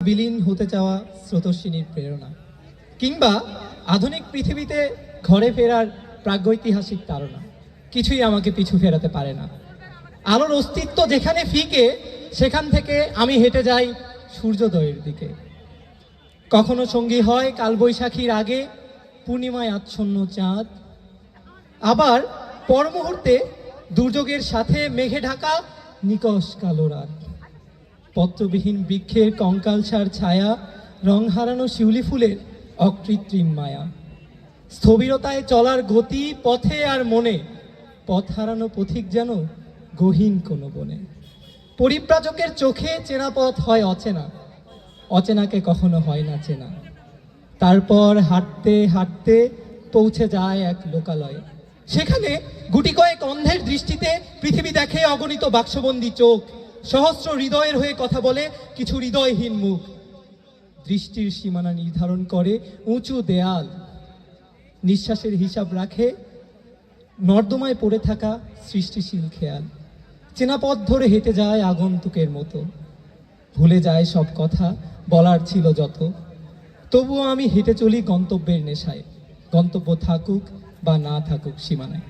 বিলীন হতে চাওয়া স্রোতস্বিনীর প্রেরণা, কিংবা আধুনিক পৃথিবীতে ঘরে ফেরার প্রাগৈতিহাসিক তাড়না, কিছুই আমাকে পিছু ফেরাতে পারে না। আলোর অস্তিত্ব যেখানে ফিকে, সেখান থেকে আমি হেঁটে যাই সূর্যোদয়ের দিকে। কখনো সঙ্গী হয় কালবৈশাখীর আগে পূর্ণিমায় আচ্ছন্ন চাঁদ, আবার পর মুহূর্তে দুর্যোগের সাথে মেঘে ঢাকা নিকষ কালো রাত। পত্রবিহীন বৃক্ষের কঙ্কালসার ছায়া, রং হারানো শিউলি ফুলের অকৃত্রিম মায়া, স্থবিরতায় চলার গতি পথে আর মনে, পথ হারানো পথিক যেন গহীন কোনো বনে। পরিব্রাজকের চোখে চেনা পথ হয় অচেনা, অচেনাকে কখনো হয় না চেনা। তারপর হাঁটতে হাঁটতে পৌঁছে যায় এক লোকালয়ে। সেখানে গুটি কয়েক অন্ধের দৃষ্টিতে পৃথিবী দেখে অগণিত বাক্সবন্দি চোখ, সহস্র হৃদয়ের হয়ে কথা বলে কিছু হৃদয়হীন মুখ। দৃষ্টির সীমানা নির্ধারণ করে উঁচু দেয়াল, নিঃশ্বাসের হিসাব রাখে নর্দমায় পড়ে থাকা সৃষ্টিশীল খেয়াল। চেনা পথ ধরে হেঁটে যায় আগন্তুকের মতো, ভুলে যায় সব কথা বলার ছিল যত। তবুও আমি হেঁটে চলি গন্তব্যের নেশায়, গন্তব্য থাকুক বা না থাকুক সীমানায়।